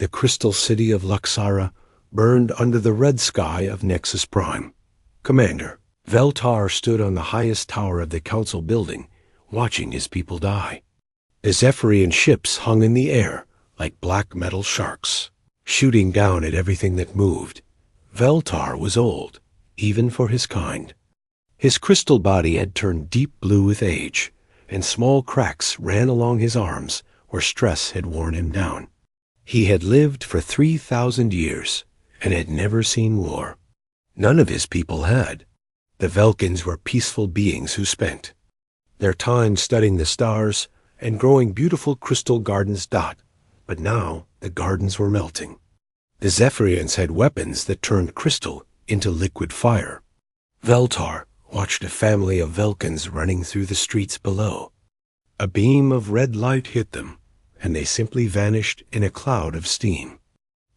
The crystal city of Luxara burned under the red sky of Nexus Prime. Commander, Veltar stood on the highest tower of the council building, watching his people die. The Zephyrian ships hung in the air like black metal sharks, shooting down at everything that moved. Veltar was old, even for his kind. His crystal body had turned deep blue with age, and small cracks ran along his arms where stress had worn him down. He had lived for 3,000 years and had never seen war. None of his people had. The Velkins were peaceful beings who spent their time studying the stars and growing beautiful crystal gardens. But now the gardens were melting. The Zephyrians had weapons that turned crystal into liquid fire. Veltar watched a family of Velkins running through the streets below. A beam of red light hit them, and they simply vanished in a cloud of steam.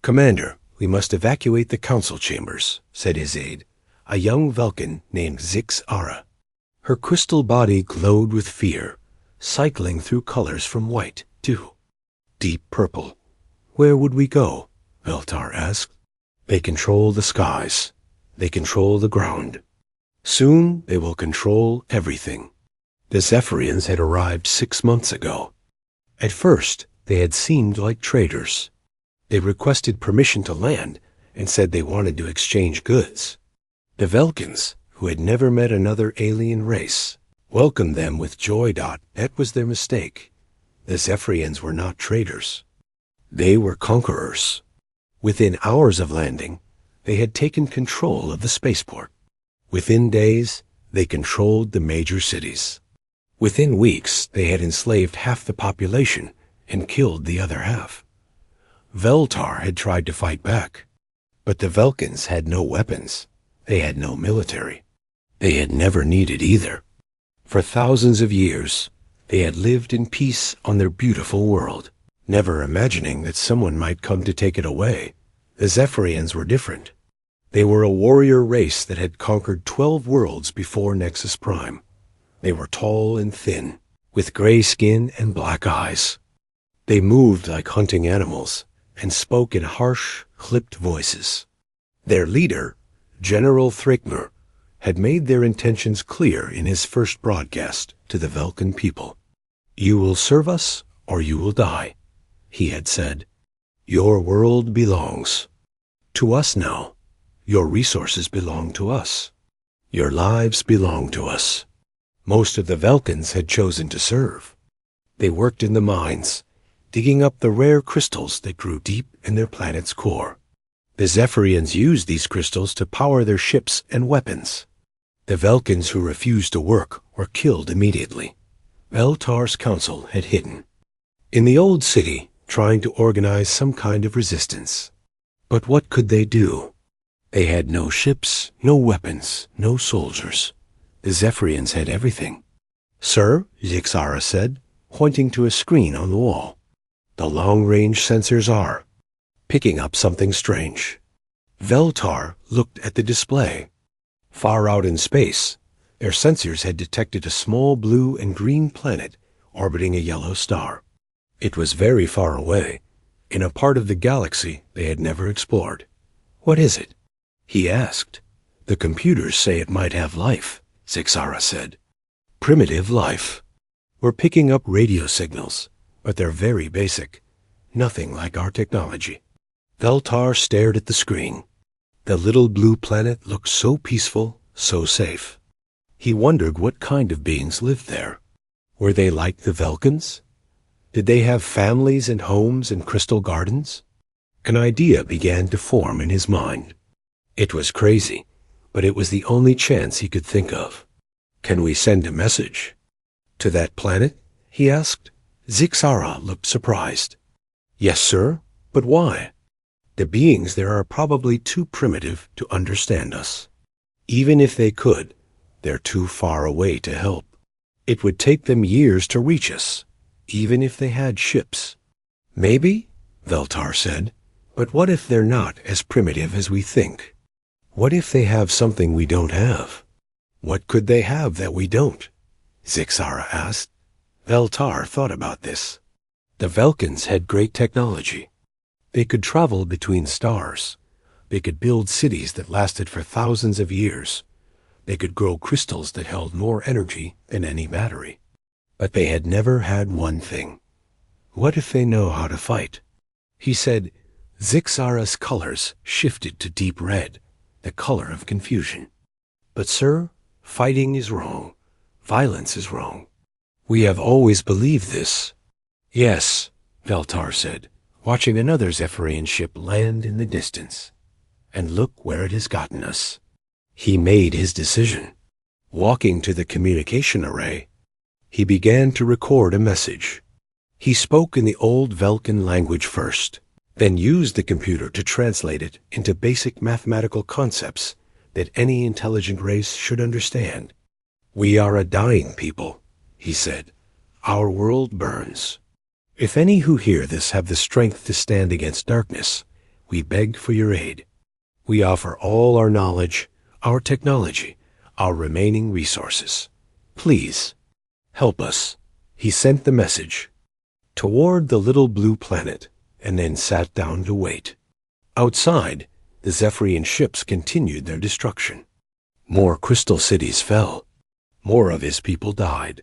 Commander, we must evacuate the council chambers, said his aide, a young Velkin named Zix-Ara. Her crystal body glowed with fear, cycling through colors from white to deep purple. Where would we go? Veltar asked. They control the skies. They control the ground. Soon they will control everything. The Zephyrians had arrived 6 months ago. At first, they had seemed like traders. They requested permission to land and said they wanted to exchange goods. The Velkins, who had never met another alien race, welcomed them with joy. That was their mistake. The Zephyrians were not traders. They were conquerors. Within hours of landing, they had taken control of the spaceport. Within days, they controlled the major cities. Within weeks, they had enslaved half the population and killed the other half. Veltar had tried to fight back, but the Velkins had no weapons. They had no military. They had never needed either. For thousands of years, they had lived in peace on their beautiful world, never imagining that someone might come to take it away. The Zephyrians were different. They were a warrior race that had conquered 12 worlds before Nexus Prime. They were tall and thin, with gray skin and black eyes. They moved like hunting animals and spoke in harsh, clipped voices. Their leader, General Thrakmur, had made their intentions clear in his first broadcast to the Velkin people. You will serve us or you will die, he had said. Your world belongs to us now. Your resources belong to us. Your lives belong to us. Most of the Velkins had chosen to serve. They worked in the mines, digging up the rare crystals that grew deep in their planet's core. The Zephyrians used these crystals to power their ships and weapons. The Velkins who refused to work were killed immediately. Veltar's council had hidden in the old city, trying to organize some kind of resistance. But what could they do? They had no ships, no weapons, no soldiers. The Zephyrians had everything. Sir, Zix-Ara said, pointing to a screen on the wall. The long-range sensors are picking up something strange. Veltar looked at the display. Far out in space, their sensors had detected a small blue and green planet orbiting a yellow star. It was very far away, in a part of the galaxy they had never explored. What is it? He asked. The computers say it might have life, Zix-Ara said. Primitive life. We're picking up radio signals, but they're very basic. Nothing like our technology. Veltar stared at the screen. The little blue planet looked so peaceful, so safe. He wondered what kind of beings lived there. Were they like the Velkins? Did they have families and homes and crystal gardens? An idea began to form in his mind. It was crazy, but it was the only chance he could think of. Can we send a message to that planet? He asked. Zix-Ara looked surprised. Yes, sir, but why? The beings there are probably too primitive to understand us. Even if they could, they're too far away to help. It would take them years to reach us, even if they had ships. Maybe, Veltar said, but what if they're not as primitive as we think? What if they have something we don't have? What could they have that we don't? Zix-Ara asked. Veltar thought about this. The Velkins had great technology. They could travel between stars. They could build cities that lasted for thousands of years. They could grow crystals that held more energy than any battery. But they had never had one thing. What if they know how to fight? He said, Zixara's colors shifted to deep red, the color of confusion. But sir, fighting is wrong. Violence is wrong. We have always believed this. Yes, Veltar said, watching another Zephyrian ship land in the distance. And look where it has gotten us. He made his decision. Walking to the communication array, he began to record a message. He spoke in the old Velkan language first, then used the computer to translate it into basic mathematical concepts that any intelligent race should understand. We are a dying people, he said. Our world burns. If any who hear this have the strength to stand against darkness, we beg for your aid. We offer all our knowledge, our technology, our remaining resources. Please, help us. He sent the message toward the little blue planet and then sat down to wait. Outside, the Zephyrian ships continued their destruction. More crystal cities fell. More of his people died.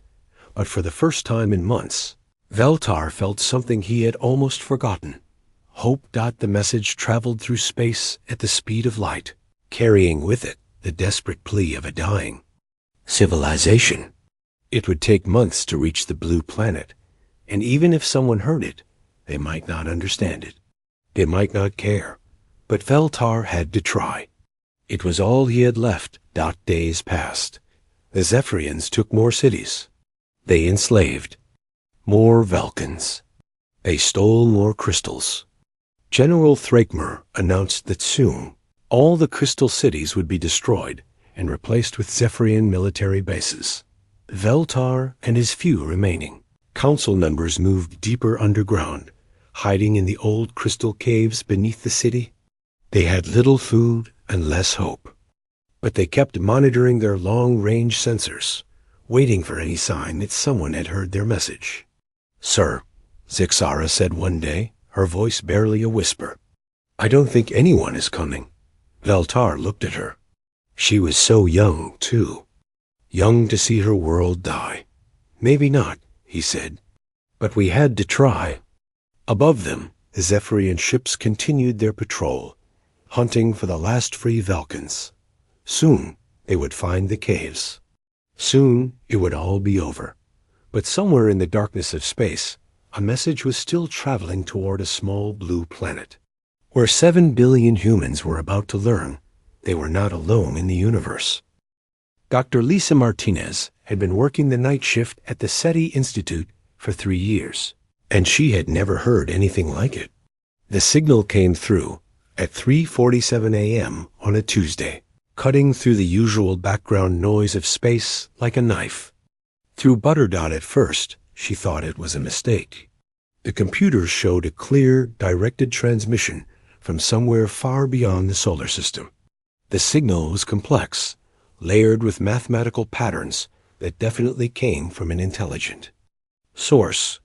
But for the first time in months, Veltar felt something he had almost forgotten. Hope. The message traveled through space at the speed of light, carrying with it the desperate plea of a dying civilization. It would take months to reach the blue planet, and even if someone heard it, they might not understand it. They might not care. But Veltar had to try. It was all he had left. Days passed. The Zephyrians took more cities. They enslaved more Velkans. They stole more crystals. General Thrakmer announced that soon all the crystal cities would be destroyed and replaced with Zephyrian military bases. Veltar and his few remaining council members moved deeper underground, hiding in the old crystal caves beneath the city. They had little food and less hope. But they kept monitoring their long-range sensors, waiting for any sign that someone had heard their message. Sir, Zixara said one day, her voice barely a whisper, I don't think anyone is coming. Veltar looked at her. She was so young, too. Young to see her world die. Maybe not, he said. But we had to try. Above them, the Zephyrian ships continued their patrol, hunting for the last free Velkans. Soon, they would find the caves. Soon, it would all be over. But somewhere in the darkness of space, a message was still traveling toward a small blue planet, where 7 billion humans were about to learn they were not alone in the universe. Dr. Lisa Martinez had been working the night shift at the SETI Institute for 3 years, and she had never heard anything like it. The signal came through at 3:47 a.m. on a Tuesday, cutting through the usual background noise of space like a knife. Through Butterdot at first, she thought it was a mistake. The computers showed a clear, directed transmission from somewhere far beyond the solar system. The signal was complex, layered with mathematical patterns that definitely came from an intelligent source.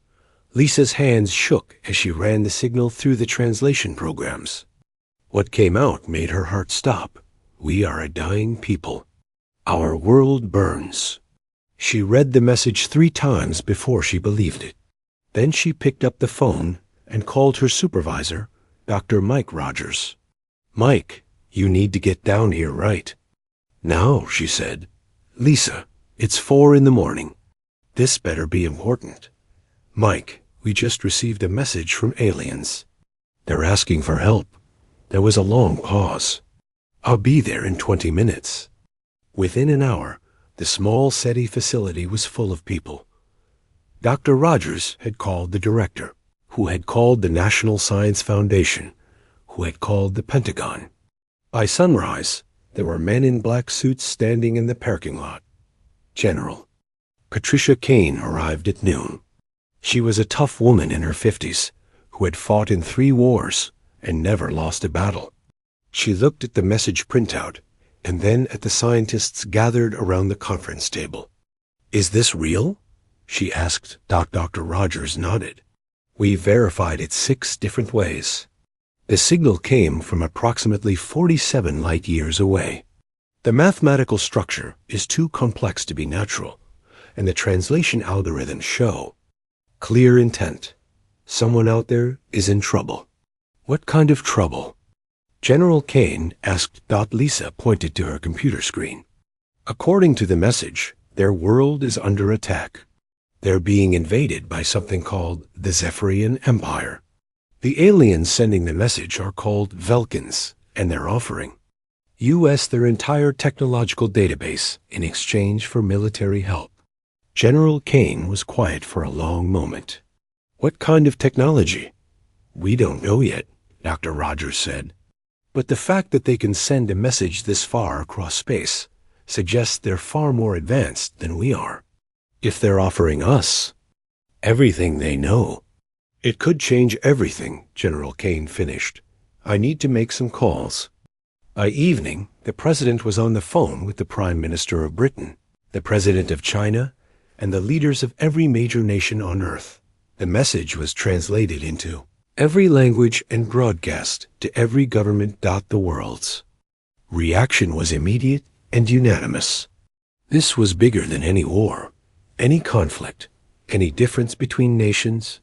Lisa's hands shook as she ran the signal through the translation programs. What came out made her heart stop. We are a dying people. Our world burns. She read the message 3 times before she believed it. Then she picked up the phone and called her supervisor, Dr. Mike Rogers. Mike, you need to get down here right now, she said. Lisa, it's 4 a.m. This better be important. Mike, we just received a message from aliens. They're asking for help. There was a long pause. I'll be there in 20 minutes. Within an hour, the small SETI facility was full of people. Dr. Rogers had called the director, who had called the National Science Foundation, who had called the Pentagon. By sunrise, there were men in black suits standing in the parking lot. General Patricia Kane arrived at noon. She was a tough woman in her 50s, who had fought in 3 wars and never lost a battle. She looked at the message printout and then at the scientists gathered around the conference table. Is this real? She asked. Dr. Rogers nodded. We verified it 6 different ways. The signal came from approximately 47 light-years away. The mathematical structure is too complex to be natural, and the translation algorithms show clear intent. Someone out there is in trouble. What kind of trouble? General Kane asked. Lisa pointed to her computer screen. According to the message, their world is under attack. They're being invaded by something called the Zephyrian Empire. The aliens sending the message are called Vulcans, and they're offering U.S. their entire technological database in exchange for military help. General Kane was quiet for a long moment. What kind of technology? We don't know yet, Dr. Rogers said. But the fact that they can send a message this far across space suggests they're far more advanced than we are. If they're offering us everything they know, it could change everything, General Kane finished. I need to make some calls. By evening, the president was on the phone with the Prime Minister of Britain, the president of China, and the leaders of every major nation on Earth. The message was translated into every language and broadcast to every government. The world's reaction was immediate and unanimous. This was bigger than any war, any conflict, any difference between nations.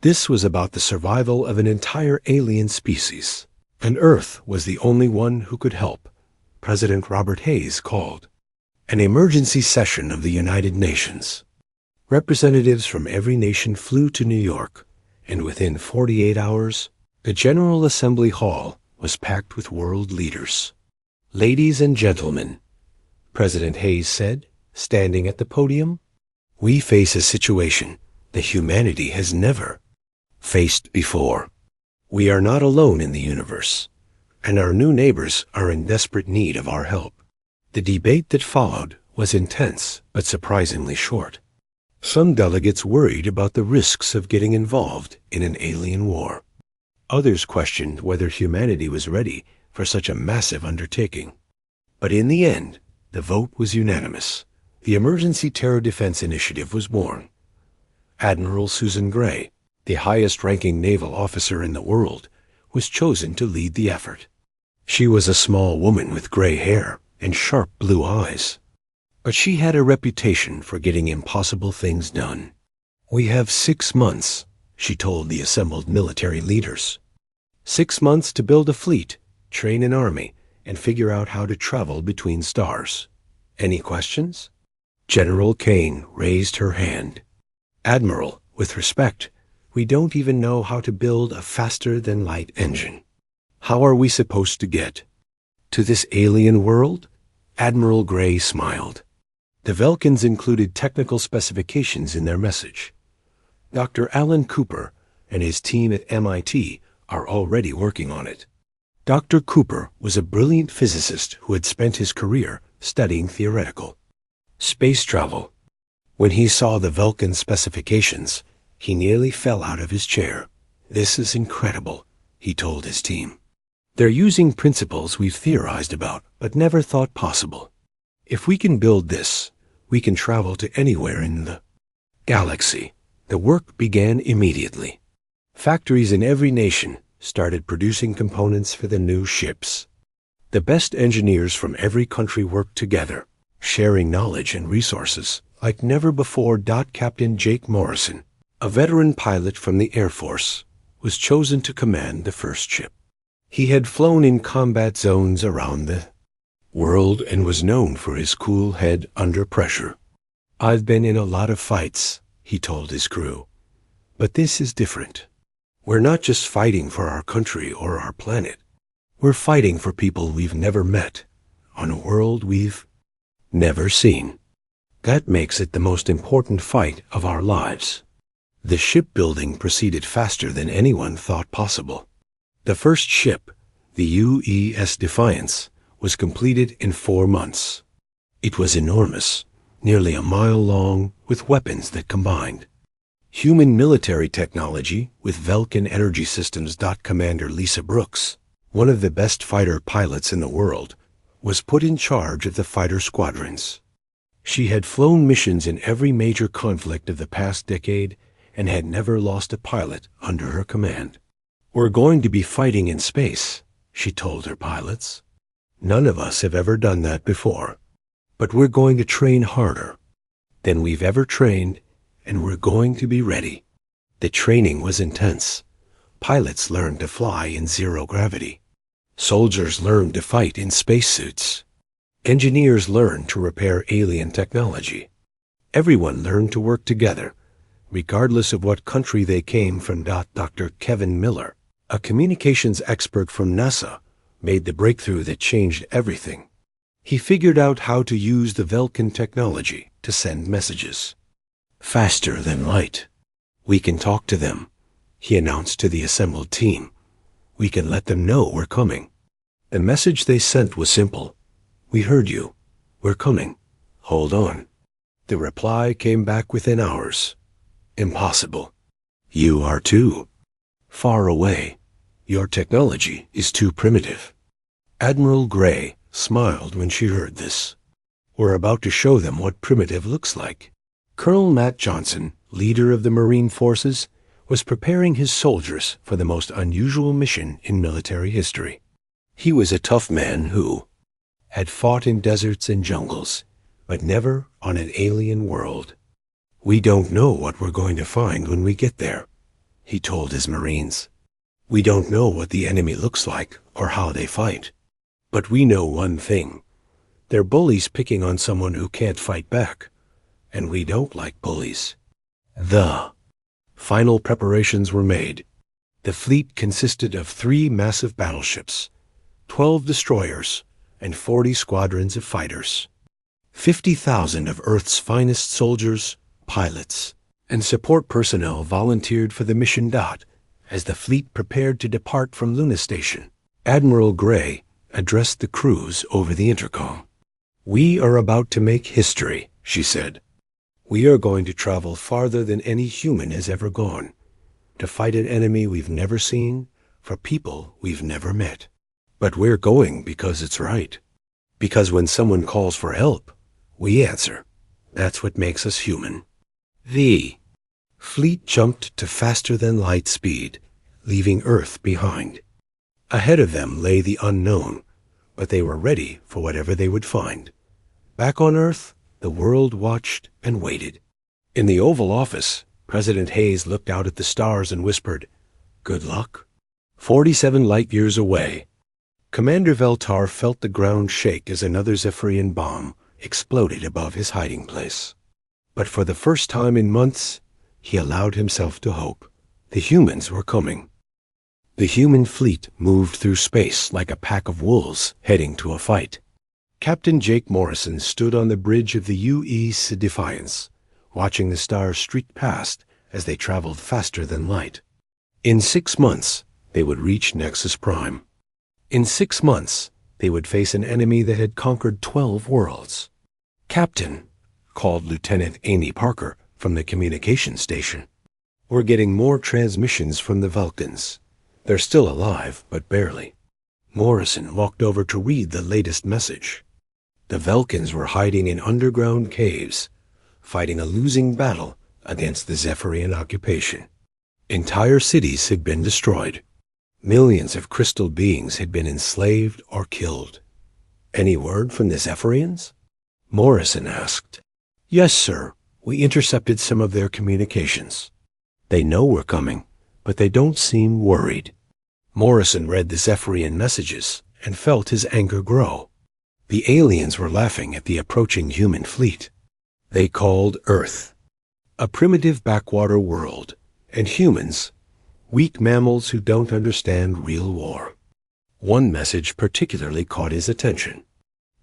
This was about the survival of an entire alien species, and Earth was the only one who could help. President Robert Hayes called an emergency session of the United Nations. Representatives from every nation flew to New York, and within 48 hours, the General Assembly Hall was packed with world leaders. Ladies and gentlemen, President Hayes said, standing at the podium, we face a situation that humanity has never faced before. We are not alone in the universe, and our new neighbors are in desperate need of our help. The debate that followed was intense but surprisingly short. Some delegates worried about the risks of getting involved in an alien war. Others questioned whether humanity was ready for such a massive undertaking. But in the end, the vote was unanimous. The Emergency Terror Defense Initiative was born. Admiral Susan Gray, the highest-ranking naval officer in the world, was chosen to lead the effort. She was a small woman with gray hair and sharp blue eyes. But she had a reputation for getting impossible things done. We have 6 months, she told the assembled military leaders. 6 months to build a fleet, train an army, and figure out how to travel between stars. Any questions? General Kane raised her hand. Admiral, with respect, we don't even know how to build a faster-than-light engine. How are we supposed to get to this alien world? Admiral Gray smiled. The Vulcans included technical specifications in their message. Dr. Alan Cooper and his team at MIT are already working on it. Dr. Cooper was a brilliant physicist who had spent his career studying theoretical space travel. When he saw the Vulcan specifications, he nearly fell out of his chair. This is incredible, he told his team. They're using principles we've theorized about, but never thought possible. If we can build this, we can travel to anywhere in the galaxy. The work began immediately. Factories in every nation started producing components for the new ships. The best engineers from every country worked together, sharing knowledge and resources like never before. Captain Jake Morrison, a veteran pilot from the Air Force, was chosen to command the first ship. He had flown in combat zones around the world and was known for his cool head under pressure. I've been in a lot of fights, he told his crew, but this is different. We're not just fighting for our country or our planet. We're fighting for people we've never met, on a world we've never seen. That makes it the most important fight of our lives. The shipbuilding proceeded faster than anyone thought possible. The first ship, the UES Defiance, was completed in 4 months. It was enormous, nearly a mile long, with weapons that combined human military technology with Vulcan energy systems. Commander Lisa Brooks, one of the best fighter pilots in the world, was put in charge of the fighter squadrons. She had flown missions in every major conflict of the past decade and had never lost a pilot under her command. "We're going to be fighting in space," she told her pilots. "None of us have ever done that before. But we're going to train harder than we've ever trained, and we're going to be ready." The training was intense. Pilots learned to fly in zero gravity. Soldiers learned to fight in spacesuits. Engineers learned to repair alien technology. Everyone learned to work together, regardless of what country they came from. Dr. Kevin Miller, a communications expert from NASA, made the breakthrough that changed everything. He figured out how to use the Vulcan technology to send messages. "Faster than light. We can talk to them," he announced to the assembled team. "We can let them know we're coming." The message they sent was simple. "We heard you. We're coming. Hold on." The reply came back within hours. "Impossible. You are too far away. Your technology is too primitive." Admiral Gray smiled when she heard this. "We're about to show them what primitive looks like." Colonel Matt Johnson, leader of the Marine Forces, was preparing his soldiers for the most unusual mission in military history. He was a tough man who had fought in deserts and jungles, but never on an alien world. "We don't know what we're going to find when we get there," he told his Marines. "We don't know what the enemy looks like or how they fight. But we know one thing. They're bullies picking on someone who can't fight back. And we don't like bullies." The final preparations were made. The fleet consisted of 3 massive battleships, 12 destroyers, and 40 squadrons of fighters. 50,000 of Earth's finest soldiers, pilots, and support personnel volunteered for the mission. As the fleet prepared to depart from Luna Station, Admiral Gray addressed the crews over the intercom. "We are about to make history," she said. "We are going to travel farther than any human has ever gone, to fight an enemy we've never seen, for people we've never met. But we're going because it's right. Because when someone calls for help, we answer. That's what makes us human." The fleet jumped to faster-than-light speed, leaving Earth behind. Ahead of them lay the unknown, but they were ready for whatever they would find. Back on Earth, the world watched and waited. In the Oval Office, President Hayes looked out at the stars and whispered, "Good luck." 47 light-years away, Commander Veltar felt the ground shake as another Zephyrian bomb exploded above his hiding place. But for the first time in months, he allowed himself to hope. The humans were coming. The human fleet moved through space like a pack of wolves heading to a fight. Captain Jake Morrison stood on the bridge of the U.E.'s Defiance, watching the stars streak past as they traveled faster than light. In 6 months, they would reach Nexus Prime. In 6 months, they would face an enemy that had conquered 12 worlds. "Captain," called Lieutenant Amy Parker from the communications station, "we're getting more transmissions from the Vulcans. They're still alive, but barely." Morrison walked over to read the latest message. The Vulcans were hiding in underground caves, fighting a losing battle against the Zephyrian occupation. Entire cities had been destroyed. Millions of crystal beings had been enslaved or killed. "Any word from the Zephyrians?" Morrison asked. "Yes, sir. We intercepted some of their communications. They know we're coming, but they don't seem worried." Morrison read the Zephyrian messages and felt his anger grow. The aliens were laughing at the approaching human fleet. They called Earth a primitive backwater world, and humans weak mammals who don't understand real war. One message particularly caught his attention.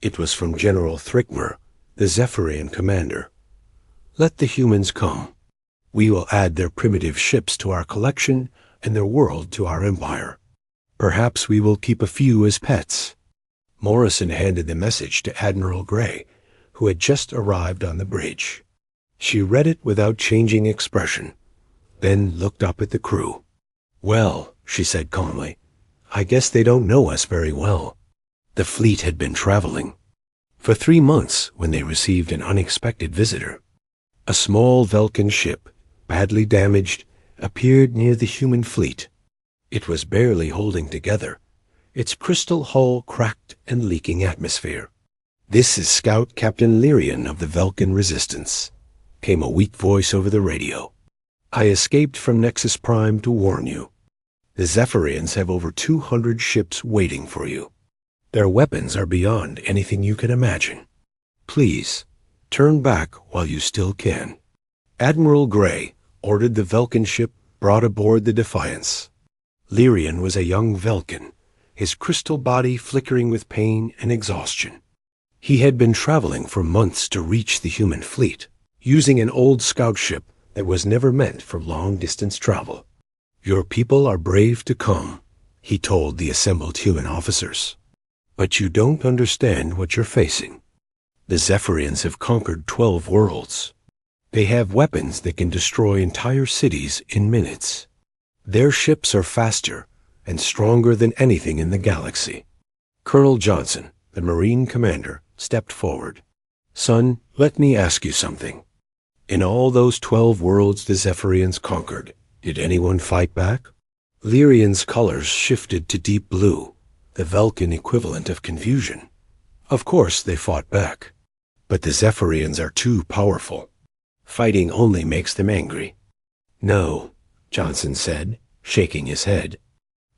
It was from General Thrickmer, the Zephyrian commander. "Let the humans come. We will add their primitive ships to our collection and their world to our empire. Perhaps we will keep a few as pets." Morrison handed the message to Admiral Gray, who had just arrived on the bridge. She read it without changing expression, then looked up at the crew. "Well," she said calmly, "I guess they don't know us very well." The fleet had been traveling for 3 months when they received an unexpected visitor. A small Vulcan ship, badly damaged, appeared near the human fleet. It was barely holding together, its crystal hull cracked and leaking atmosphere. "This is Scout Captain Lyrian of the Vulcan Resistance," came a weak voice over the radio. "I escaped from Nexus Prime to warn you. The Zephyrians have over 200 ships waiting for you. Their weapons are beyond anything you can imagine. Please, turn back while you still can." Admiral Gray ordered the Vulcan ship brought aboard the Defiance. Lyrian was a young Vulcan, his crystal body flickering with pain and exhaustion. He had been traveling for months to reach the human fleet, using an old scout ship that was never meant for long-distance travel. "Your people are brave to come," he told the assembled human officers. "But you don't understand what you're facing. The Zephyrians have conquered 12 worlds. They have weapons that can destroy entire cities in minutes. Their ships are faster and stronger than anything in the galaxy." Colonel Johnson, the Marine commander, stepped forward. "Son, let me ask you something. In all those 12 worlds the Zephyrians conquered, did anyone fight back?" Lyrian's colors shifted to deep blue, the Vulcan equivalent of confusion. "Of course they fought back. But the Zephyrians are too powerful. Fighting only makes them angry." "No," Johnson said, shaking his head.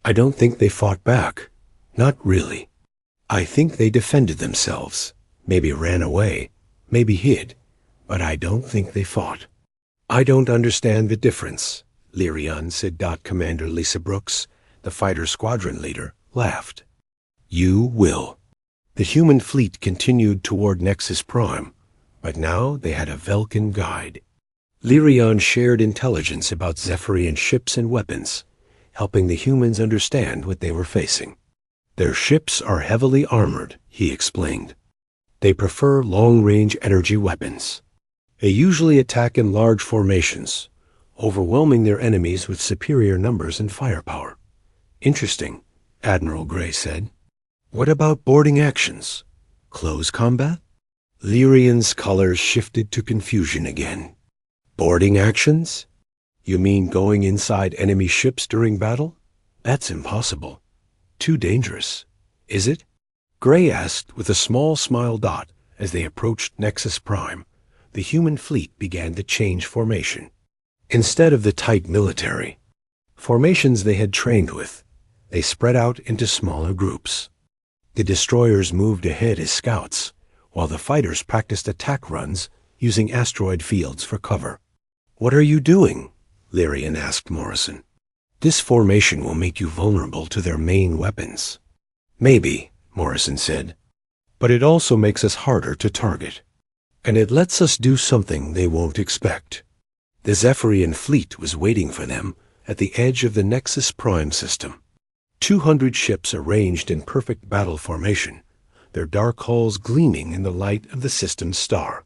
"I don't think they fought back. Not really. I think they defended themselves, maybe ran away, maybe hid, but I don't think they fought." "I don't understand the difference," Lyrian, said. Commander Lisa Brooks, the fighter squadron leader, laughed. "You will." The human fleet continued toward Nexus Prime, but now they had a Vulcan guide. Lyrian shared intelligence about Zephyrian ships and weapons, helping the humans understand what they were facing. "Their ships are heavily armored," he explained. "They prefer long-range energy weapons. They usually attack in large formations, overwhelming their enemies with superior numbers and firepower." "Interesting," Admiral Gray said. "What about boarding actions? Close combat?" Lyrian's colors shifted to confusion again. "Boarding actions? You mean going inside enemy ships during battle? That's impossible. Too dangerous. Is it?" Gray asked with a small smile. As they approached Nexus Prime, the human fleet began to change formation. Instead of the tight military formations they had trained with, they spread out into smaller groups. The destroyers moved ahead as scouts, while the fighters practiced attack runs using asteroid fields for cover. "What are you doing?" Lyrian asked Morrison. "This formation will make you vulnerable to their main weapons." "Maybe," Morrison said, "but it also makes us harder to target. And it lets us do something they won't expect." The Zephyrian fleet was waiting for them at the edge of the Nexus Prime system. 200 ships arranged in perfect battle formation, their dark hulls gleaming in the light of the system's star.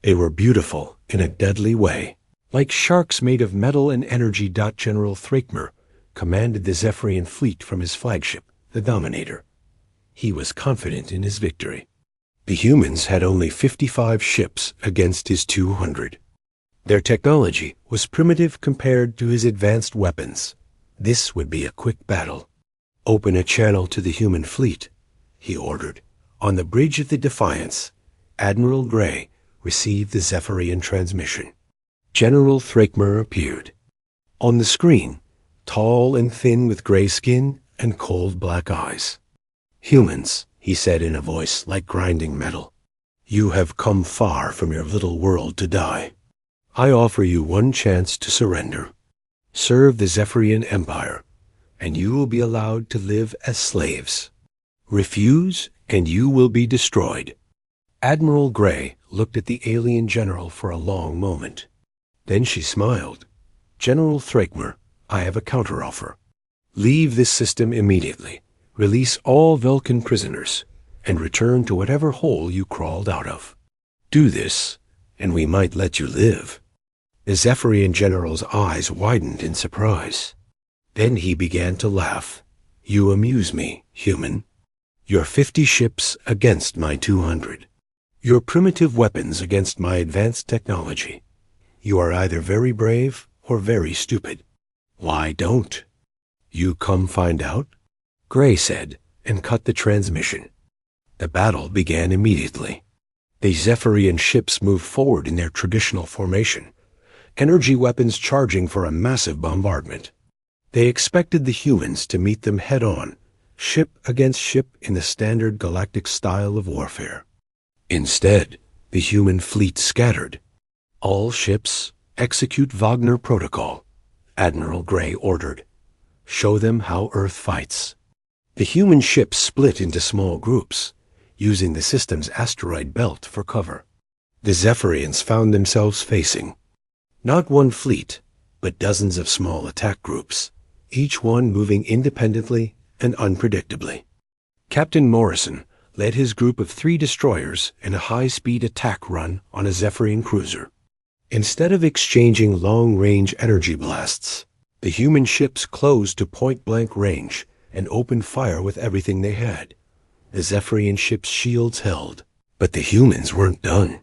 They were beautiful in a deadly way, like sharks made of metal and energy. General Thrakmer commanded the Zephyrian fleet from his flagship, the Dominator. He was confident in his victory. The humans had only 55 ships against his 200. Their technology was primitive compared to his advanced weapons. This would be a quick battle. "Open a channel to the human fleet," he ordered. On the bridge of the Defiance, Admiral Gray received the Zephyrian transmission. General Thrakmer appeared. On the screen, tall and thin with gray skin and cold black eyes. "Humans," he said in a voice like grinding metal, "you have come far from your little world to die. I offer you one chance to surrender. Serve the Zephyrian Empire, and you will be allowed to live as slaves. Refuse, and you will be destroyed." Admiral Gray looked at the alien general for a long moment. Then she smiled. "General Thrakmer, I have a counteroffer. Leave this system immediately, release all Vulcan prisoners, and return to whatever hole you crawled out of. Do this, and we might let you live." The Zephyrian general's eyes widened in surprise. Then he began to laugh. "You amuse me, human. Your 50 ships against my 200. Your primitive weapons against my advanced technology. You are either very brave or very stupid. Why don't?" "You come find out?" Gray said, and cut the transmission. The battle began immediately. The Zephyrian ships moved forward in their traditional formation, energy weapons charging for a massive bombardment. They expected the humans to meet them head-on, ship against ship in the standard galactic style of warfare. Instead, the human fleet scattered. "All ships, execute Wagner Protocol," Admiral Gray ordered. "Show them how Earth fights." The human ships split into small groups, using the system's asteroid belt for cover. The Zephyrians found themselves facing not one fleet, but dozens of small attack groups, each one moving independently and unpredictably. Captain Morrison led his group of 3 destroyers in a high-speed attack run on a Zephyrian cruiser. Instead of exchanging long-range energy blasts, the human ships closed to point-blank range and opened fire with everything they had. The Zephyrian ships' shields held, but the humans weren't done.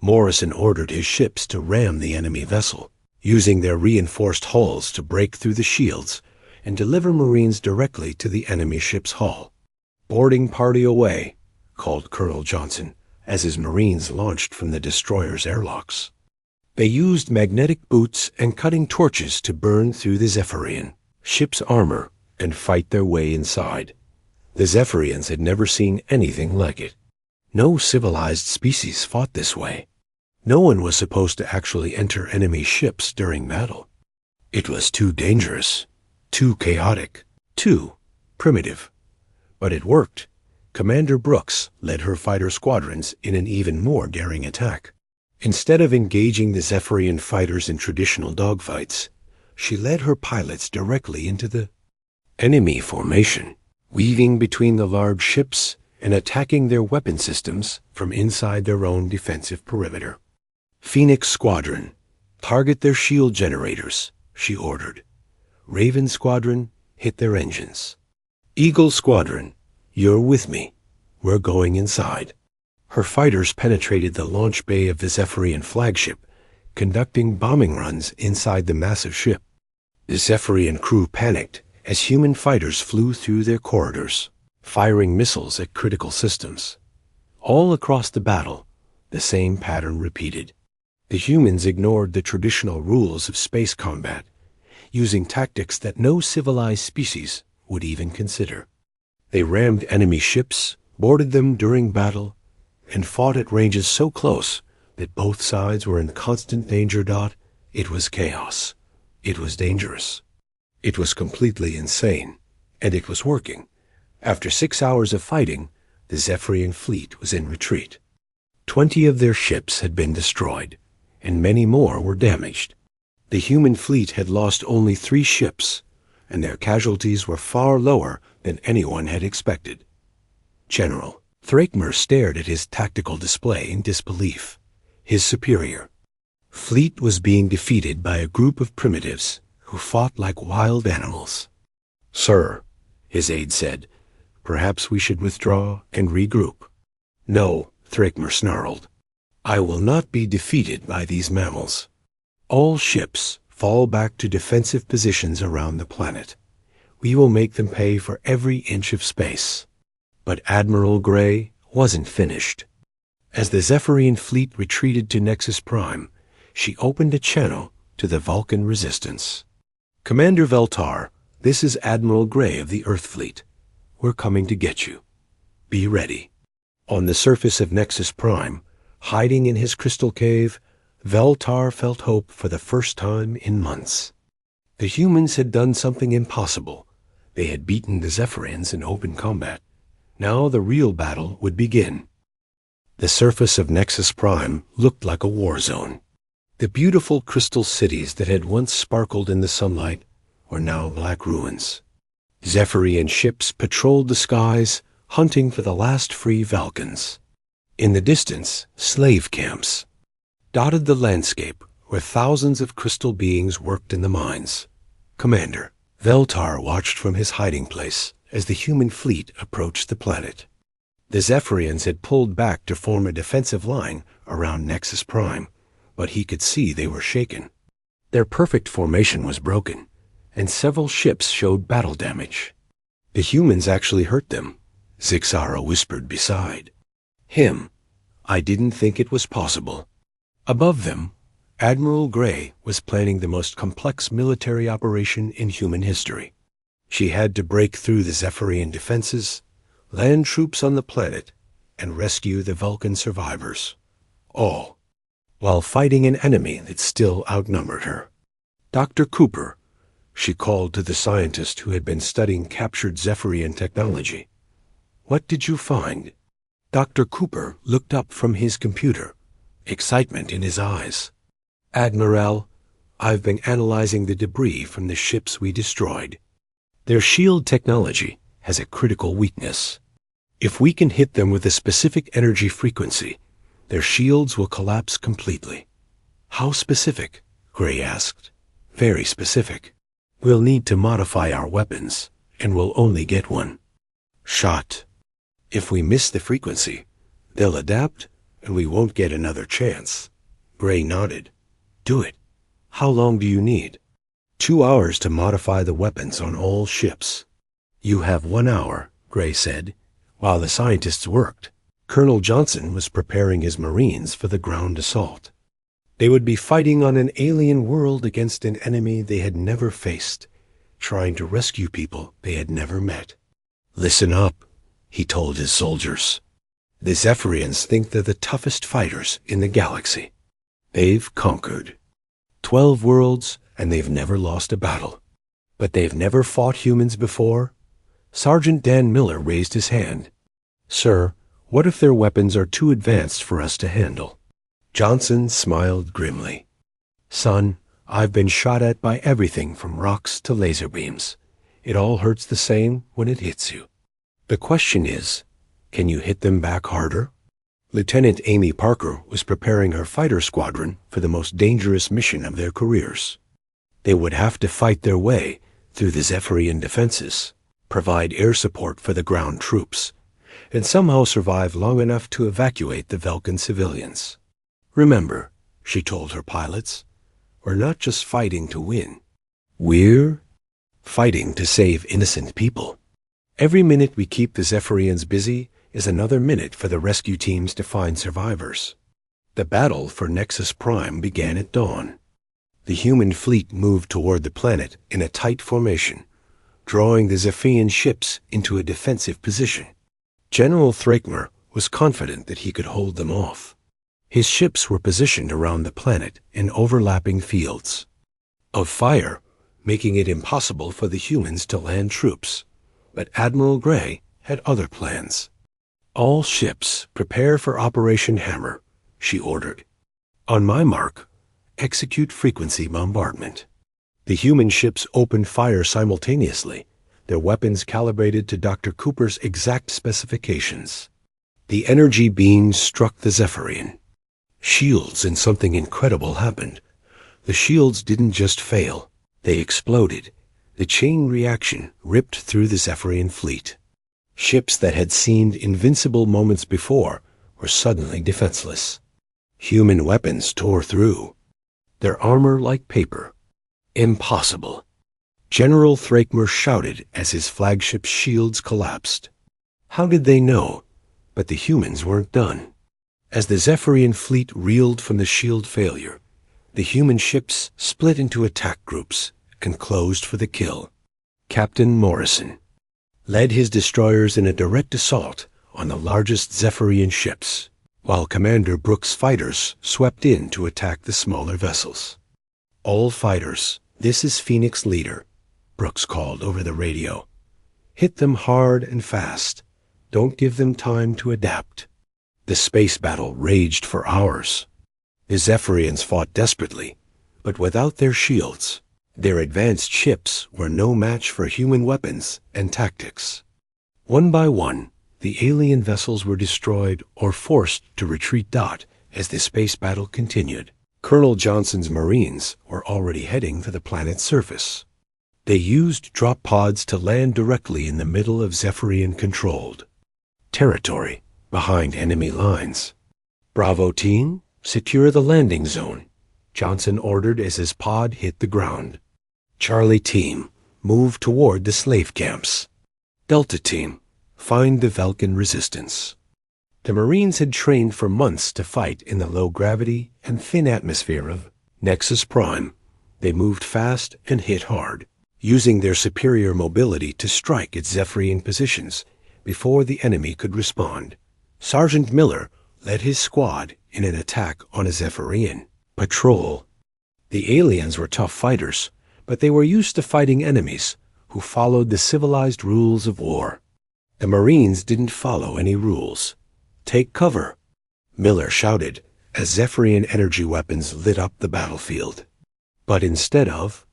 Morrison ordered his ships to ram the enemy vessel, using their reinforced hulls to break through the shields and deliver Marines directly to the enemy ship's hull. "Boarding party away," called Colonel Johnson as his Marines launched from the destroyer's airlocks. They used magnetic boots and cutting torches to burn through the Zephyrian ship's armor and fight their way inside. The Zephyrians had never seen anything like it. No civilized species fought this way. No one was supposed to actually enter enemy ships during battle. It was too dangerous, too chaotic, too primitive. But it worked. Commander Brooks led her fighter squadrons in an even more daring attack. Instead of engaging the Zephyrian fighters in traditional dogfights, she led her pilots directly into the enemy formation, weaving between the large ships and attacking their weapon systems from inside their own defensive perimeter. "Phoenix Squadron, target their shield generators," she ordered. "Raven Squadron, hit their engines. Eagle Squadron, you're with me. We're going inside." Her fighters penetrated the launch bay of the Zephyrian flagship, conducting bombing runs inside the massive ship. The Zephyrian crew panicked as human fighters flew through their corridors, firing missiles at critical systems. All across the battle, the same pattern repeated. The humans ignored the traditional rules of space combat, using tactics that no civilized species would even consider. They rammed enemy ships, boarded them during battle, and fought at ranges so close that both sides were in constant danger. It was chaos. It was dangerous. It was completely insane, and it was working. After 6 hours of fighting, the Zephyrian fleet was in retreat. 20 of their ships had been destroyed, and many more were damaged. The human fleet had lost only 3 ships, and their casualties were far lower than anyone had expected. General Thrakmer stared at his tactical display in disbelief. His superior fleet was being defeated by a group of primitives who fought like wild animals. "Sir," his aide said, "perhaps we should withdraw and regroup." "No," Thrakmer snarled. "I will not be defeated by these mammals. All ships fall back to defensive positions around the planet. We will make them pay for every inch of space." But Admiral Gray wasn't finished. As the Zephyrian fleet retreated to Nexus Prime, she opened a channel to the Vulcan resistance. "Commander Veltar, this is Admiral Gray of the Earth Fleet. We're coming to get you. Be ready." On the surface of Nexus Prime, hiding in his crystal cave, Veltar felt hope for the first time in months. The humans had done something impossible. They had beaten the Zephyrians in open combat. Now the real battle would begin. The surface of Nexus Prime looked like a war zone. The beautiful crystal cities that had once sparkled in the sunlight were now black ruins. Zephyrian ships patrolled the skies, hunting for the last free Vulcans. In the distance, slave camps dotted the landscape where thousands of crystal beings worked in the mines. Commander Veltar watched from his hiding place as the human fleet approached the planet. The Zephyrians had pulled back to form a defensive line around Nexus Prime, but he could see they were shaken. Their perfect formation was broken, and several ships showed battle damage. The humans actually hurt them, Zixara whispered beside him. I didn't think it was possible. Above them, Admiral Gray was planning the most complex military operation in human history. She had to break through the Zephyrian defenses, land troops on the planet, and rescue the Vulcan survivors, all while fighting an enemy that still outnumbered her. Dr. Cooper, she called to the scientist who had been studying captured Zephyrian technology. What did you find? Dr. Cooper looked up from his computer, excitement in his eyes. Admiral, I've been analyzing the debris from the ships we destroyed. Their shield technology has a critical weakness. If we can hit them with a specific energy frequency, their shields will collapse completely. How specific? Gray asked. Very specific. We'll need to modify our weapons, and we'll only get one shot. If we miss the frequency, they'll adapt, and we won't get another chance. Gray nodded. Do it. How long do you need? 2 hours to modify the weapons on all ships. You have 1 hour, Gray said. While the scientists worked, Colonel Johnson was preparing his Marines for the ground assault. They would be fighting on an alien world against an enemy they had never faced, trying to rescue people they had never met. Listen up, he told his soldiers. The Zephyrians think they're the toughest fighters in the galaxy. They've conquered 12 worlds, and they've never lost a battle. But they've never fought humans before? Sergeant Dan Miller raised his hand. Sir, what if their weapons are too advanced for us to handle? Johnson smiled grimly. Son, I've been shot at by everything from rocks to laser beams. It all hurts the same when it hits you. The question is, can you hit them back harder? Lieutenant Amy Parker was preparing her fighter squadron for the most dangerous mission of their careers. They would have to fight their way through the Zephyrian defenses, provide air support for the ground troops, and somehow survive long enough to evacuate the Vulcan civilians. Remember, she told her pilots, we're not just fighting to win. We're fighting to save innocent people. Every minute we keep the Zephyrians busy is another minute for the rescue teams to find survivors. The battle for Nexus Prime began at dawn. The human fleet moved toward the planet in a tight formation, drawing the Zephyrian ships into a defensive position. General Thrakmer was confident that he could hold them off. His ships were positioned around the planet in overlapping fields of fire, making it impossible for the humans to land troops. But Admiral Gray had other plans. All ships prepare for Operation Hammer, she ordered. On my mark, execute frequency bombardment. The human ships opened fire simultaneously, their weapons calibrated to Dr. Cooper's exact specifications. The energy beams struck the Zephyrian shields, and something incredible happened. The shields didn't just fail, they exploded. The chain reaction ripped through the Zephyrian fleet. Ships that had seemed invincible moments before were suddenly defenseless. Human weapons tore through, their armor like paper. Impossible. General Thrakmer shouted as his flagship's shields collapsed. How did they know? But the humans weren't done. As the Zephyrian fleet reeled from the shield failure, the human ships split into attack groups and closed for the kill. Captain Morrison led his destroyers in a direct assault on the largest Zephyrian ships, while Commander Brooks' fighters swept in to attack the smaller vessels. All fighters, this is Phoenix Leader, Brooks called over the radio. Hit them hard and fast. Don't give them time to adapt. The space battle raged for hours. The Zephyrians fought desperately, but without their shields, their advanced ships were no match for human weapons and tactics. One by one, the alien vessels were destroyed or forced to retreat as the space battle continued. Colonel Johnson's Marines were already heading for the planet's surface. They used drop pods to land directly in the middle of Zephyrian-controlled territory behind enemy lines. Bravo team, secure the landing zone, Johnson ordered as his pod hit the ground. Charlie Team, move toward the slave camps. Delta Team, find the Vulcan resistance. The Marines had trained for months to fight in the low gravity and thin atmosphere of Nexus Prime. They moved fast and hit hard, using their superior mobility to strike at Zephyrian positions before the enemy could respond. Sergeant Miller led his squad in an attack on a Zephyrian patrol. The aliens were tough fighters, but they were used to fighting enemies who followed the civilized rules of war. The Marines didn't follow any rules. Take cover, Miller shouted as Zephyrian energy weapons lit up the battlefield. But instead of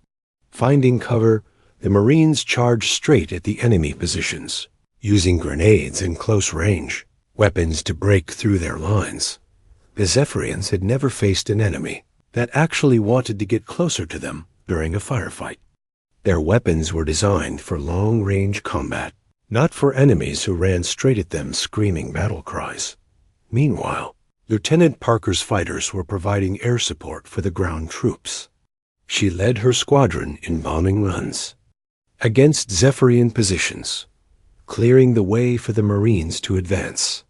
finding cover, the Marines charged straight at the enemy positions, using grenades in close range, weapons to break through their lines. The Zephyrians had never faced an enemy that actually wanted to get closer to them during a firefight. Their weapons were designed for long-range combat, not for enemies who ran straight at them screaming battle cries. Meanwhile, Lieutenant Parker's fighters were providing air support for the ground troops. She led her squadron in bombing runs against Zephyrian positions, clearing the way for the Marines to advance.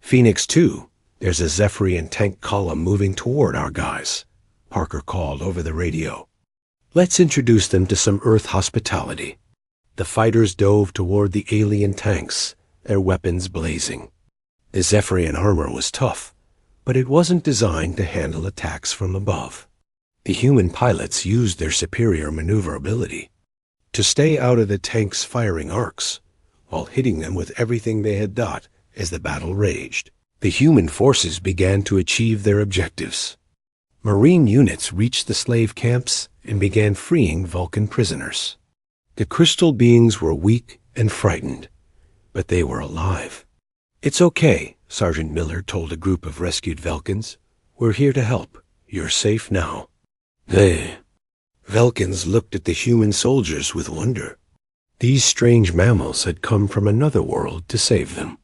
Phoenix 2, there's a Zephyrian tank column moving toward our guys, Parker called over the radio. Let's introduce them to some Earth hospitality. The fighters dove toward the alien tanks, their weapons blazing. The Zephyrian armor was tough, but it wasn't designed to handle attacks from above. The human pilots used their superior maneuverability to stay out of the tanks' firing arcs, while hitting them with everything they had got as the battle raged. The human forces began to achieve their objectives. Marine units reached the slave camps and began freeing Vulcan prisoners. The crystal beings were weak and frightened, but they were alive. It's okay, Sergeant Miller told a group of rescued Vulcans. We're here to help. You're safe now. The Vulcans looked at the human soldiers with wonder. These strange mammals had come from another world to save them.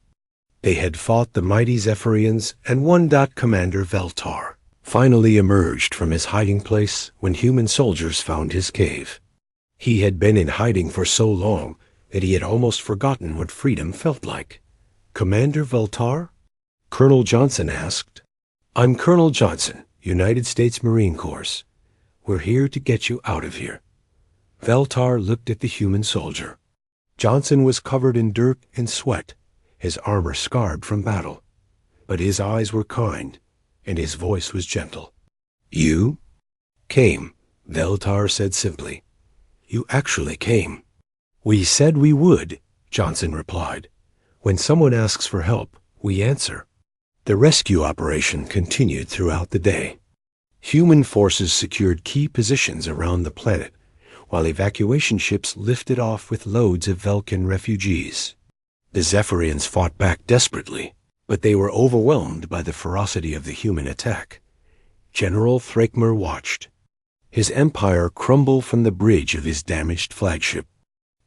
They had fought the mighty Zephyrians, and one Commander Veltar finally emerged from his hiding place when human soldiers found his cave. He had been in hiding for so long that he had almost forgotten what freedom felt like. Commander Veltar? Colonel Johnson asked. I'm Colonel Johnson, United States Marine Corps. We're here to get you out of here. Veltar looked at the human soldier. Johnson was covered in dirt and sweat, his armor scarred from battle. But his eyes were kind, and his voice was gentle. You came, Veltar said simply. You actually came. We said we would, Johnson replied. When someone asks for help, we answer. The rescue operation continued throughout the day. Human forces secured key positions around the planet, while evacuation ships lifted off with loads of Vulcan refugees. The Zephyrians fought back desperately, but they were overwhelmed by the ferocity of the human attack. General Thrakmer watched. His empire crumbled from the bridge of his damaged flagship.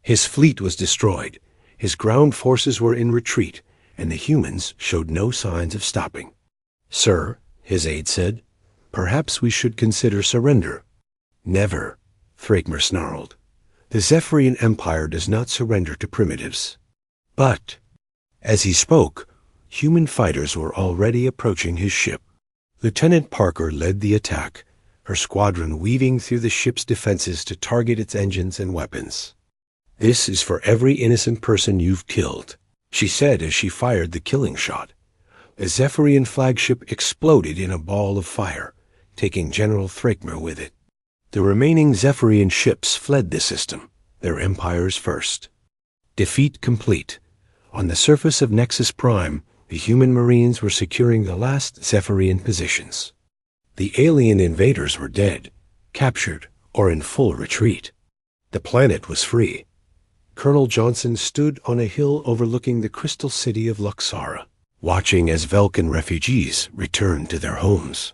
His fleet was destroyed, his ground forces were in retreat, and the humans showed no signs of stopping. Sir, his aide said, perhaps we should consider surrender. Never, Thrakmer snarled. The Zephyrian Empire does not surrender to primitives. But, as he spoke, human fighters were already approaching his ship. Lieutenant Parker led the attack, her squadron weaving through the ship's defenses to target its engines and weapons. This is for every innocent person you've killed, she said as she fired the killing shot. The Zephyrian flagship exploded in a ball of fire, taking General Thrakmer with it. The remaining Zephyrian ships fled the system, their empires first. Defeat complete. On the surface of Nexus Prime, the human Marines were securing the last Zephyrian positions. The alien invaders were dead, captured, or in full retreat. The planet was free. Colonel Johnson stood on a hill overlooking the crystal city of Luxara, watching as Vulcan refugees returned to their homes.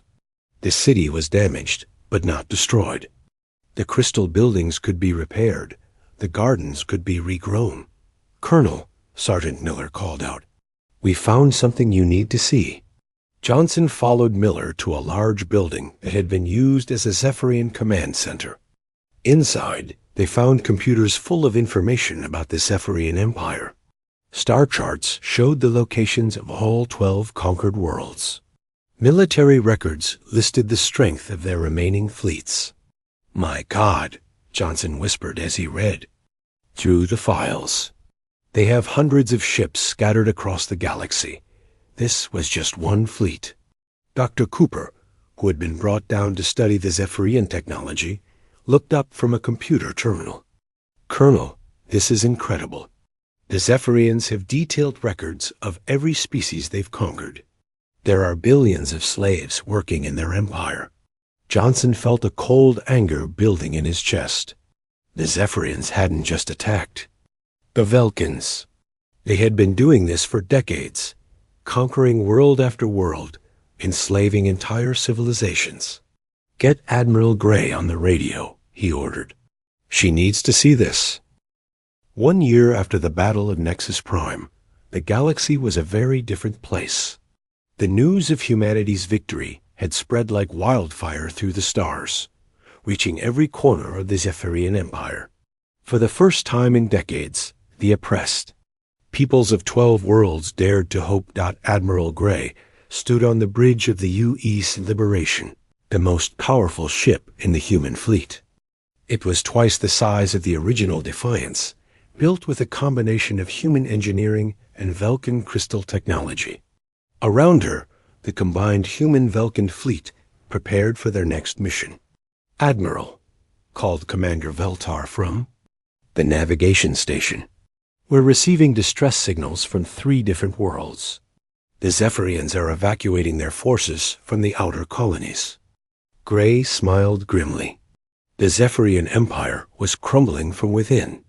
The city was damaged, but not destroyed. The crystal buildings could be repaired. The gardens could be regrown. Colonel, Sergeant Miller called out, we found something you need to see. Johnson followed Miller to a large building that had been used as a Zephyrian command center. Inside, they found computers full of information about the Zephyrian Empire. Star charts showed the locations of all 12 conquered worlds. Military records listed the strength of their remaining fleets. "My God," Johnson whispered as he read through the files. "They have hundreds of ships scattered across the galaxy. This was just one fleet." Dr. Cooper, who had been brought down to study the Zephyrian technology, looked up from a computer terminal. "Colonel, this is incredible. The Zephyrians have detailed records of every species they've conquered. There are billions of slaves working in their empire." Johnson felt a cold anger building in his chest. The Zephyrians hadn't just attacked. The Velkins. They had been doing this for decades, conquering world after world, enslaving entire civilizations. "Get Admiral Gray on the radio," he ordered. "She needs to see this." 1 year after the Battle of Nexus Prime, the galaxy was a very different place. The news of humanity's victory had spread like wildfire through the stars, reaching every corner of the Zephyrian Empire. For the first time in decades, the oppressed, peoples of 12 worlds dared to hope. Admiral Gray stood on the bridge of the U.E.'s Liberation, the most powerful ship in the human fleet. It was twice the size of the original Defiance, built with a combination of human engineering and Velkin crystal technology. Around her, the combined human-Velkin fleet prepared for their next mission. "Admiral," called Commander Veltar from the navigation station, "we're receiving distress signals from 3 different worlds. The Zephyrians are evacuating their forces from the outer colonies." Gray smiled grimly. The Zephyrian Empire was crumbling from within.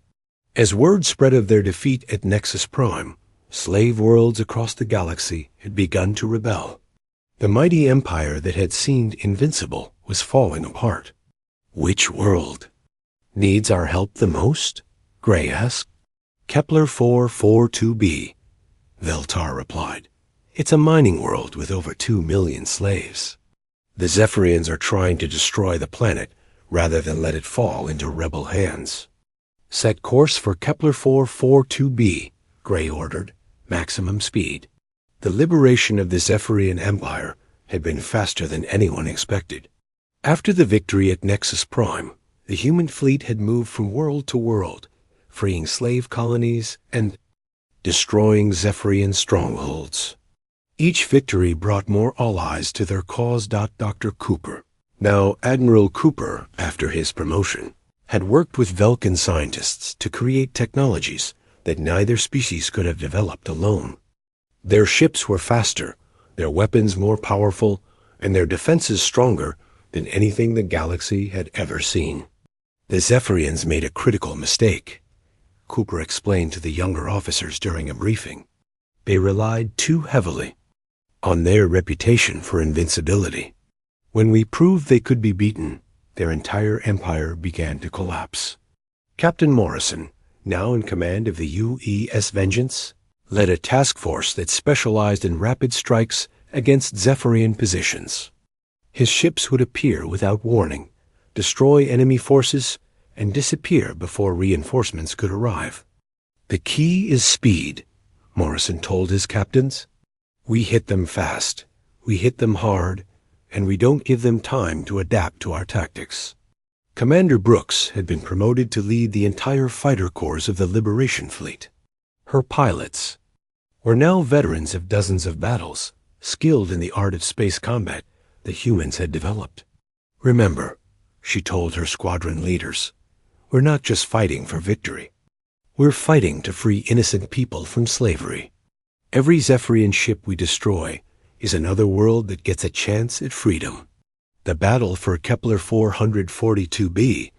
As word spread of their defeat at Nexus Prime, slave worlds across the galaxy had begun to rebel. The mighty empire that had seemed invincible was falling apart. "Which world needs our help the most?" Gray asked. "Kepler 442b, Veltar replied. "It's a mining world with over 2 million slaves. The Zephyrians are trying to destroy the planet rather than let it fall into rebel hands." "Set course for Kepler 442b, Gray ordered. "Maximum speed." The liberation of the Zephyrian Empire had been faster than anyone expected. After the victory at Nexus Prime, the human fleet had moved from world to world, freeing slave colonies and destroying Zephyrian strongholds. Each victory brought more allies to their cause. Dr. Cooper, now Admiral Cooper after his promotion, had worked with Velkin scientists to create technologies that neither species could have developed alone. Their ships were faster, their weapons more powerful, and their defenses stronger than anything the galaxy had ever seen. The Zephyrians made a critical mistake, Cooper explained to the younger officers during a briefing. They relied too heavily on their reputation for invincibility. When we proved they could be beaten, their entire empire began to collapse. Captain Morrison, now in command of the U.E.S. Vengeance, led a task force that specialized in rapid strikes against Zephyrian positions. His ships would appear without warning, destroy enemy forces, and disappear before reinforcements could arrive. "The key is speed," Morrison told his captains. "We hit them fast, we hit them hard, and we don't give them time to adapt to our tactics." Commander Brooks had been promoted to lead the entire fighter corps of the Liberation Fleet. Her pilots were now veterans of dozens of battles, skilled in the art of space combat the humans had developed. "Remember," she told her squadron leaders, "we're not just fighting for victory. We're fighting to free innocent people from slavery. Every Zephyrian ship we destroy is another world that gets a chance at freedom." The battle for Kepler 442b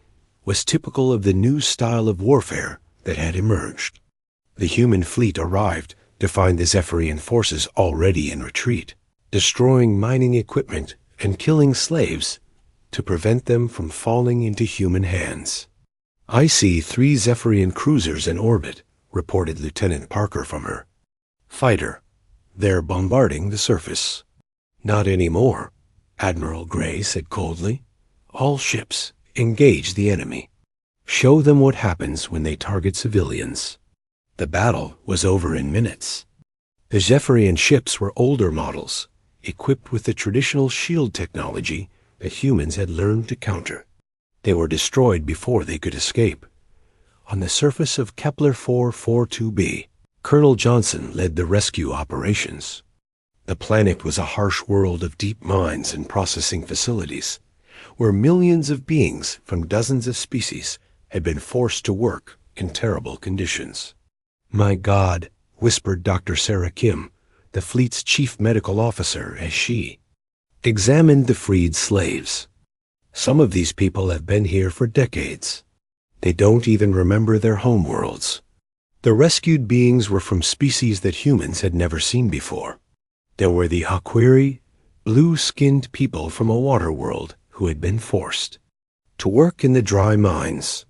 was typical of the new style of warfare that had emerged. The human fleet arrived to find the Zephyrian forces already in retreat, destroying mining equipment and killing slaves to prevent them from falling into human hands. "I see 3 Zephyrian cruisers in orbit," reported Lieutenant Parker from her. "Fighter, they're bombarding the surface." "Not anymore," Admiral Gray said coldly. "All ships, engage the enemy. Show them what happens when they target civilians. The battle was over in minutes. The Zephyrian ships were older models, equipped with the traditional shield technology that humans had learned to counter. They were destroyed before they could escape. On the surface of Kepler 442b, Colonel Johnson led the rescue operations. The planet was a harsh world of deep mines and processing facilities, where millions of beings from dozens of species had been forced to work in terrible conditions. "My God," whispered Dr. Sarah Kim, the fleet's chief medical officer, as she examined the freed slaves. "Some of these people have been here for decades. They don't even remember their homeworlds." The rescued beings were from species that humans had never seen before. There were the Haquiri, blue-skinned people from a water world who had been forced to work in the dry mines.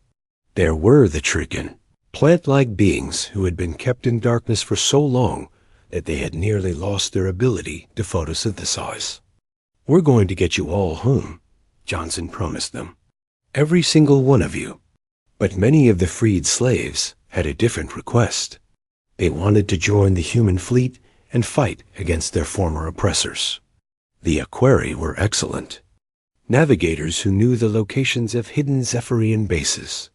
There were the Trican, plant-like beings who had been kept in darkness for so long that they had nearly lost their ability to photosynthesize. "We're going to get you all home," Johnson promised them. "Every single one of you." But many of the freed slaves had a different request. They wanted to join the human fleet and fight against their former oppressors. The Aquari were excellent navigators who knew the locations of hidden Zephyrian bases.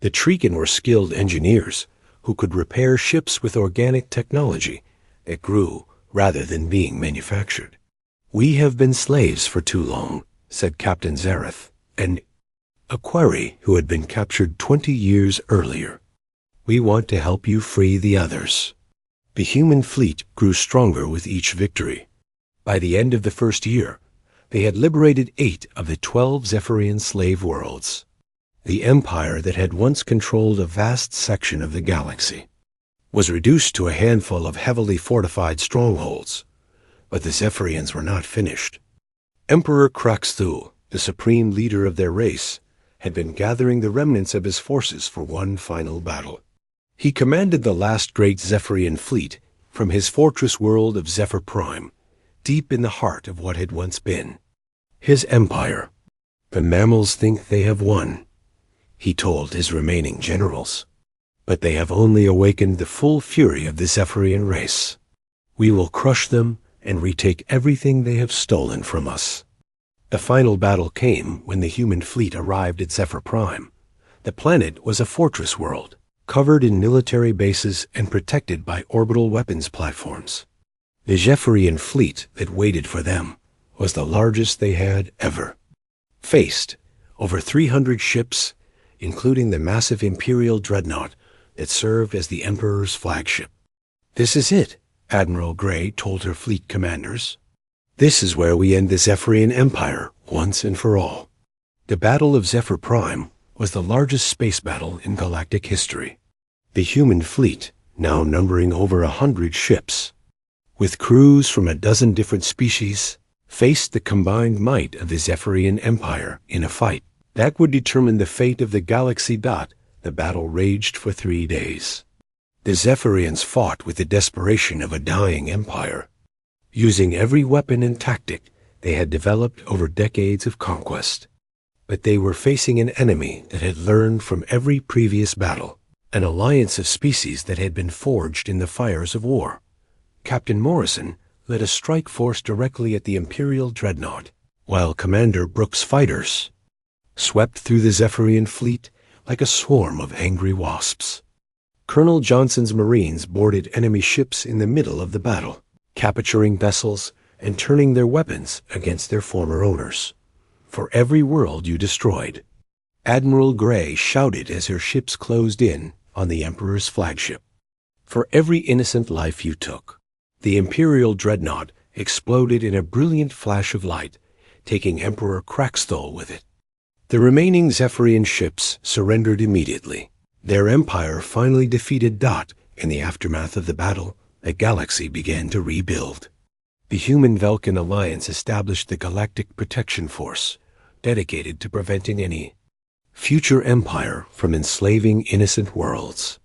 The Trican were skilled engineers who could repair ships with organic technology that grew rather than being manufactured. "We have been slaves for too long," said Captain Zareth, an Aquari who had been captured 20 years earlier. "We want to help you free the others." The human fleet grew stronger with each victory. By the end of the first year, they had liberated 8 of the 12 Zephyrian slave worlds. The empire that had once controlled a vast section of the galaxy was reduced to a handful of heavily fortified strongholds. But the Zephyrians were not finished. Emperor Kraxthul, the supreme leader of their race, had been gathering the remnants of his forces for one final battle. He commanded the last great Zephyrian fleet from his fortress world of Zephyr Prime, deep in the heart of what had once been his empire. "The mammals think they have won," he told his remaining generals. "But they have only awakened the full fury of the Zephyrian race. We will crush them and retake everything they have stolen from us." The final battle came when the human fleet arrived at Zephyr Prime. The planet was a fortress world, covered in military bases and protected by orbital weapons platforms. The Zephyrian fleet that waited for them was the largest they had ever. Faced over 300 ships, including the massive Imperial dreadnought that served as the Emperor's flagship. "This is it," Admiral Gray told her fleet commanders. "This is where we end the Zephyrian Empire once and for all." The Battle of Zephyr Prime was the largest space battle in galactic history. The human fleet, now numbering over 100 ships, with crews from a dozen different species, faced the combined might of the Zephyrian Empire in a fight that would determine the fate of the galaxy. The battle raged for 3 days. The Zephyrians fought with the desperation of a dying empire, using every weapon and tactic they had developed over decades of conquest. But they were facing an enemy that had learned from every previous battle, an alliance of species that had been forged in the fires of war. Captain Morrison led a strike force directly at the Imperial dreadnought, while Commander Brooks' fighters swept through the Zephyrian fleet like a swarm of angry wasps. Colonel Johnson's Marines boarded enemy ships in the middle of the battle, capturing vessels and turning their weapons against their former owners. "For every world you destroyed," Admiral Gray shouted as her ships closed in on the Emperor's flagship. "For every innocent life you took." The Imperial dreadnought exploded in a brilliant flash of light, taking Emperor Kraxthul with it. The remaining Zephyrian ships surrendered immediately. Their empire finally defeated Dot. In the aftermath of the battle, the galaxy began to rebuild. The Human-Velkin Alliance established the Galactic Protection Force, dedicated to preventing any future empire from enslaving innocent worlds.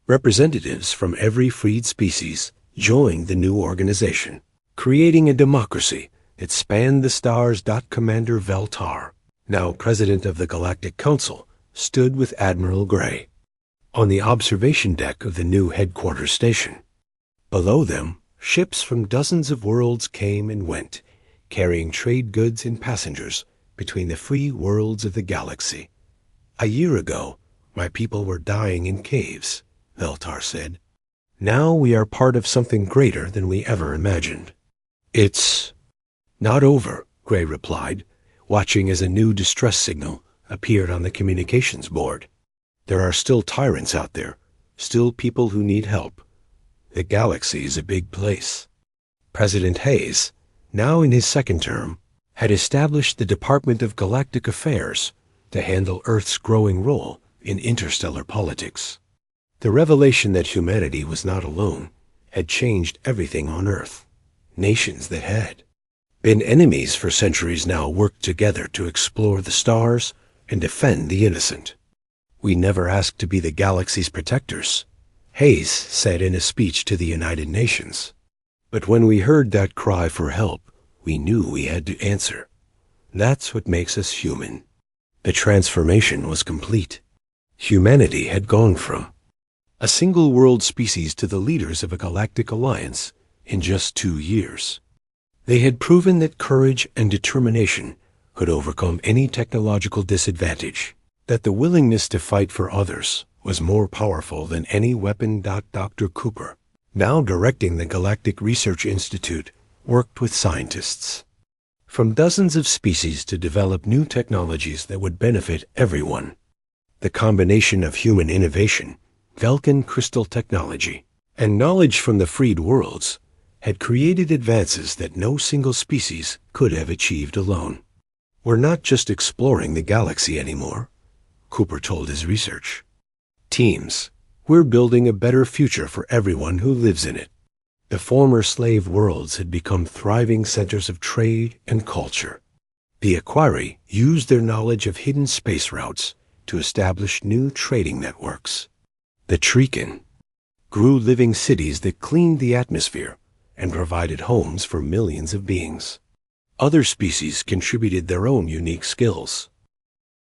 Representatives from every freed species joined the new organization, creating a democracy that spanned the stars. Commander Veltar now president of the Galactic Council, stood with Admiral Gray on the observation deck of the new headquarters station. Below them, ships from dozens of worlds came and went, carrying trade goods and passengers between the free worlds of the galaxy. "A year ago, my people were dying in caves," Veltar said. "Now we are part of something greater than we ever imagined." "It's not over," Gray replied, watching as a new distress signal appeared on the communications board. "There are still tyrants out there, still people who need help. The galaxy is a big place." President Hayes, now in his second term, had established the Department of Galactic Affairs to handle Earth's growing role in interstellar politics. The revelation that humanity was not alone had changed everything on Earth. Nations that had been enemies for centuries now worked together to explore the stars and defend the innocent. "We never asked to be the galaxy's protectors," Hayes said in a speech to the United Nations. "But when we heard that cry for help, we knew we had to answer. That's what makes us human." The transformation was complete. Humanity had gone from a single world species to the leaders of a galactic alliance in just 2 years. They had proven that courage and determination could overcome any technological disadvantage, that the willingness to fight for others was more powerful than any weapon. Dr. Cooper, now directing the Galactic Research Institute, worked with scientists from dozens of species to develop new technologies that would benefit everyone. The combination of human innovation, Vulcan crystal technology, and knowledge from the freed worlds had created advances that no single species could have achieved alone. "We're not just exploring the galaxy anymore," Cooper told his research teams. "We're building a better future for everyone who lives in it." The former slave worlds had become thriving centers of trade and culture. The Aquari used their knowledge of hidden space routes to establish new trading networks. The Treekin grew living cities that cleaned the atmosphere and provided homes for millions of beings. Other species contributed their own unique skills.